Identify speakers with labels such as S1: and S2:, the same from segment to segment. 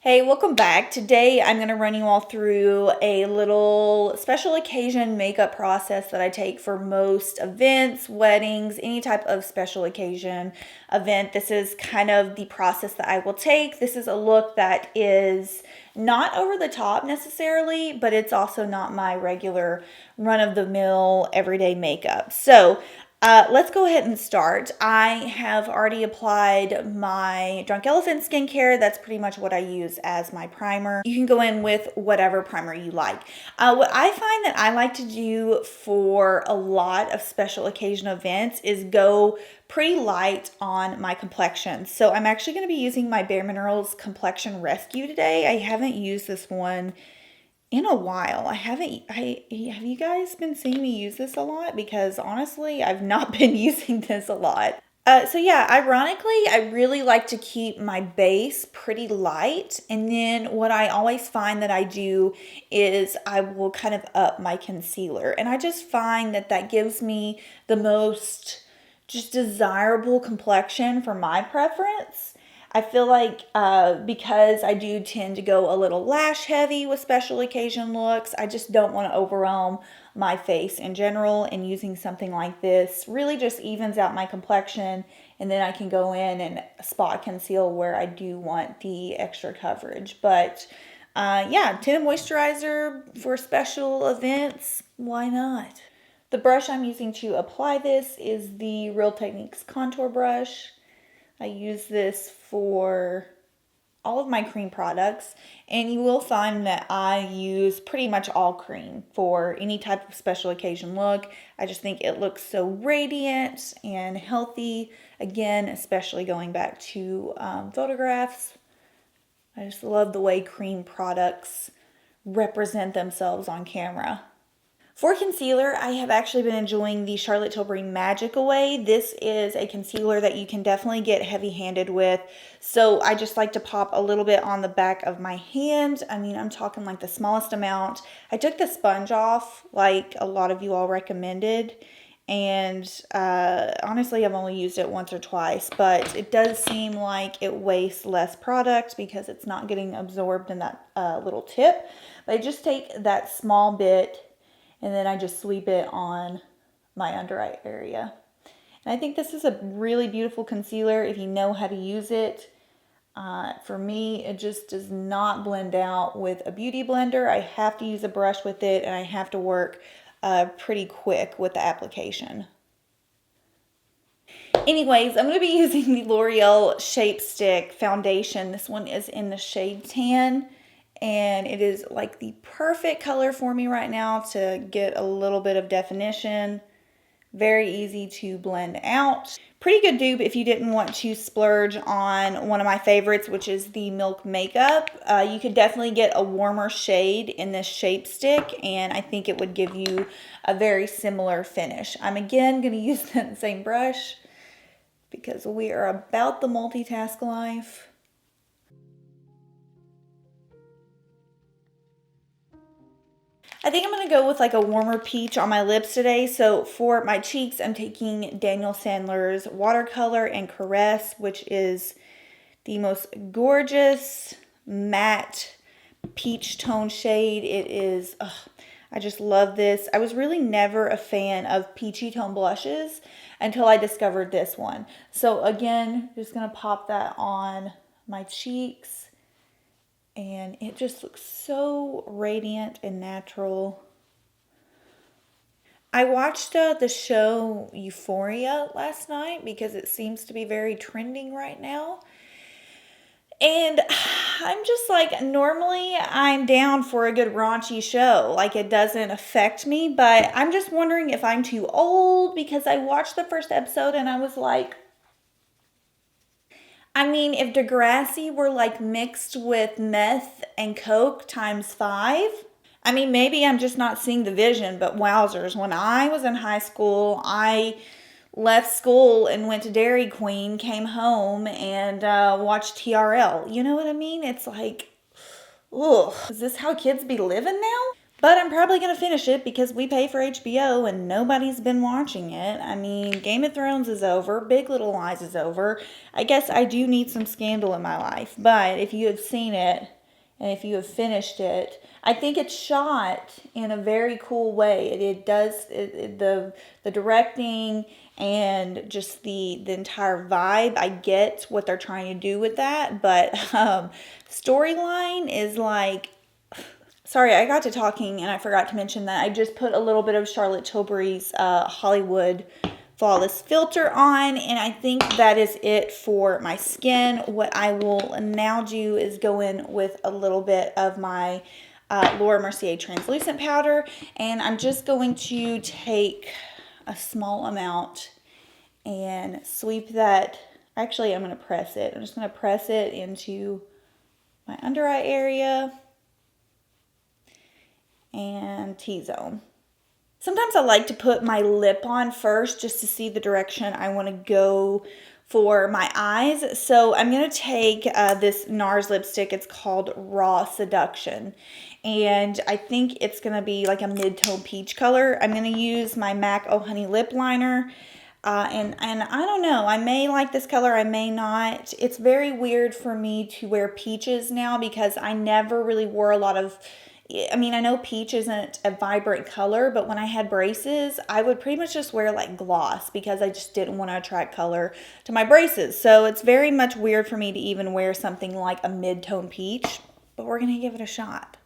S1: Hey, welcome back. Today I'm going to run you all through a little special occasion makeup process that I take for most events, weddings, any type of special occasion event. This is kind of the process that I will take. This is a look that is not over the top necessarily, but it's also not my regular run-of-the-mill everyday makeup. So let's go ahead and start. I have already applied my Drunk Elephant skincare. That's pretty much what I use as my primer. You can go in with whatever primer you like. What I find that I like to do for a lot of special occasion events is go pretty light on my complexion. So I'm actually going to be using my bareMinerals Complexion Rescue today. I haven't used this one in a while. Have you guys been seeing me use this a lot? Because honestly, I've not been using this a lot. So yeah, ironically, I really like to keep my base pretty light. And then what I always find that I do is I will kind of up my concealer. And I just find that that gives me the most just desirable complexion for my preference. I feel like because I do tend to go a little lash heavy with special occasion looks, I just don't want to overwhelm my face in general, and using something like this really just evens out my complexion, and then I can go in and spot conceal where I do want the extra coverage. But yeah, tinted moisturizer for special events, why not? The brush I'm using to apply this is the Real Techniques contour brush. I use this for all of my cream products, and you will find that I use pretty much all cream for any type of special occasion look. I just think it looks so radiant and healthy. Again, especially going back to photographs. I just love the way cream products represent themselves on camera. For concealer, I have actually been enjoying the Charlotte Tilbury Magic Away. This is a concealer that you can definitely get heavy-handed with. So I just like to pop a little bit on the back of my hand. I mean, I'm talking like the smallest amount. I took the sponge off like a lot of you all recommended. And honestly, I've only used it once or twice. But it does seem like it wastes less product because it's not getting absorbed in that little tip. But I just take that small bit, and then I just sweep it on my under eye area. And I think this is a really beautiful concealer if you know how to use it. For me, it just does not blend out with a beauty blender. I have to use a brush with it, and I have to work pretty quick with the application. Anyways, I'm going to be using the L'Oreal Shape Stick foundation. This one is in the shade Tan. And it is like the perfect color for me right now to get a little bit of definition. Very easy to blend out. Pretty good dupe if you didn't want to splurge on one of my favorites, which is the Milk Makeup. You could definitely get a warmer shade in this Shape Stick, and I think it would give you a very similar finish. I'm again going to use that same brush because we are about the multitask life. I think I'm going to go with like a warmer peach on my lips today. So for my cheeks, I'm taking Daniel Sandler's Watercolour and Caress, which is the most gorgeous matte peach tone shade. It is, I just love this. I was really never a fan of peachy tone blushes until I discovered this one. So again, just going to pop that on my cheeks. And it just looks so radiant and natural. I watched the show Euphoria last night because it seems to be very trending right now. And I'm just like, normally I'm down for a good raunchy show. Like, it doesn't affect me. But I'm just wondering if I'm too old, because I watched the first episode and I was like, I mean, if Degrassi were like mixed with meth and coke times 5, I mean, maybe I'm just not seeing the vision, but wowzers. When I was in high school, I left school and went to Dairy Queen, came home, and watched TRL. You know what I mean? It's like, ugh, is this how kids be living now? But I'm probably going to finish it because we pay for HBO and nobody's been watching it. I mean, Game of Thrones is over. Big Little Lies is over. I guess I do need some scandal in my life. But if you have seen it and if you have finished it, I think it's shot in a very cool way. The directing and just the entire vibe. I get what they're trying to do with that. But storyline is like... Sorry, I got to talking and I forgot to mention that I just put a little bit of Charlotte Tilbury's Hollywood Flawless filter on, and I think that is it for my skin. What I will now do is go in with a little bit of my Laura Mercier translucent powder, and I'm just going to take a small amount and sweep that. Actually, I'm going to press it. I'm just going to press it into my under eye area and T-zone. Sometimes I like to put my lip on first just to see the direction I want to go for my eyes. So I'm going to take this NARS lipstick. It's called Raw Seduction. And I think it's going to be like a mid-tone peach color. I'm going to use my MAC Oh Honey lip liner. And I don't know, I may like this color, I may not. It's very weird for me to wear peaches now because I never really wore a lot of... I mean, I know peach isn't a vibrant color, but when I had braces, I would pretty much just wear like gloss because I just didn't want to attract color to my braces. So it's very much weird for me to even wear something like a mid-tone peach, but we're going to give it a shot.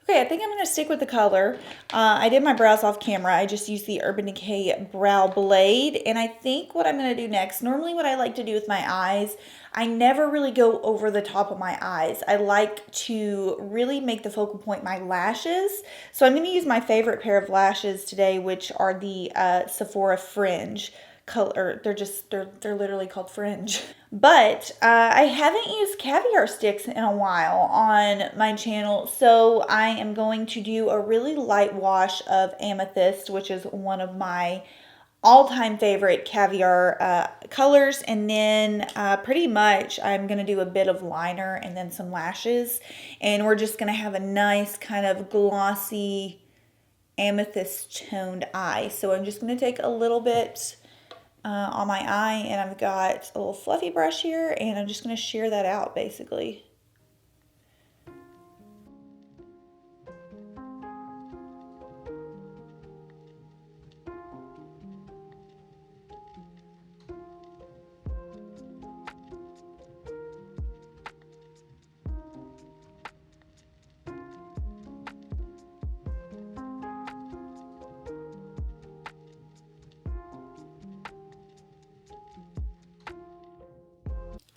S1: Okay, I think I'm going to stick with the color. I did my brows off camera. I just used the Urban Decay Brow Blade. And I think what I'm going to do next, normally what I like to do with my eyes, I never really go over the top of my eyes. I like to really make the focal point my lashes. So I'm going to use my favorite pair of lashes today, which are the Sephora Fringe color. They're literally called Fringe. But I haven't used Caviar sticks in a while on my channel, so I am going to do a really light wash of Amethyst, which is one of my all-time favorite Caviar colors, and then pretty much I'm going to do a bit of liner and then some lashes, and we're just going to have a nice kind of glossy amethyst toned eye. So I'm just going to take a little bit on my eye, and I've got a little fluffy brush here, and I'm just going to shear that out basically.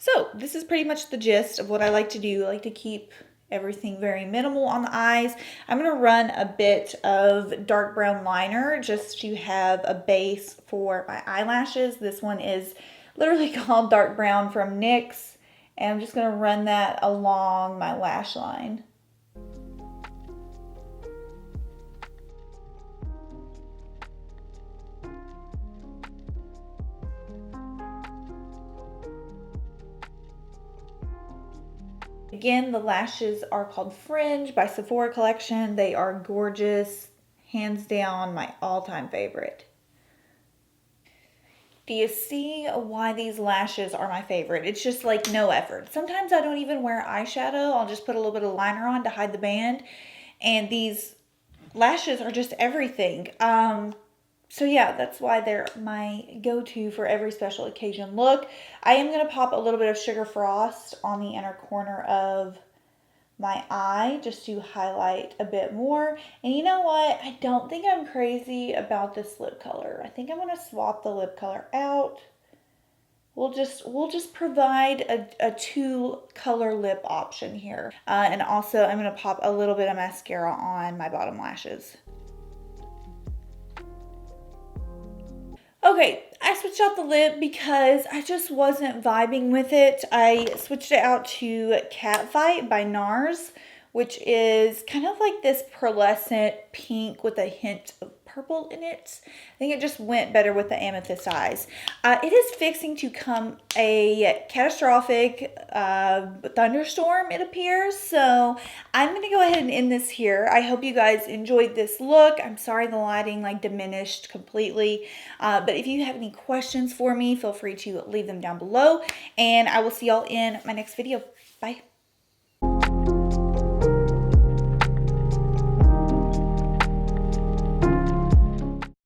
S1: So this is pretty much the gist of what I like to do. I like to keep everything very minimal on the eyes. I'm going to run a bit of dark brown liner just to have a base for my eyelashes. This one is literally called Dark Brown from NYX, and I'm just going to run that along my lash line. Again, the lashes are called Fringe by Sephora Collection. They are gorgeous. Hands down, my all-time favorite. Do you see why these lashes are my favorite? It's just like no effort. Sometimes I don't even wear eyeshadow. I'll just put a little bit of liner on to hide the band. And these lashes are just everything. So yeah, that's why they're my go-to for every special occasion look. I am going to pop a little bit of Sugar Frost on the inner corner of my eye just to highlight a bit more. And you know what? I don't think I'm crazy about this lip color. I think I'm going to swap the lip color out. We'll just provide a two color lip option here. And also I'm going to pop a little bit of mascara on my bottom lashes. Okay, I switched out the lip because I just wasn't vibing with it. I switched it out to Catfight by NARS, which is kind of like this pearlescent pink with a hint of purple in it. I think it just went better with the amethyst eyes. It is fixing to come a catastrophic thunderstorm, it appears. So I'm going to go ahead and end this here. I hope you guys enjoyed this look. I'm sorry the lighting like diminished completely. But if you have any questions for me, feel free to leave them down below. And I will see y'all in my next video. Bye.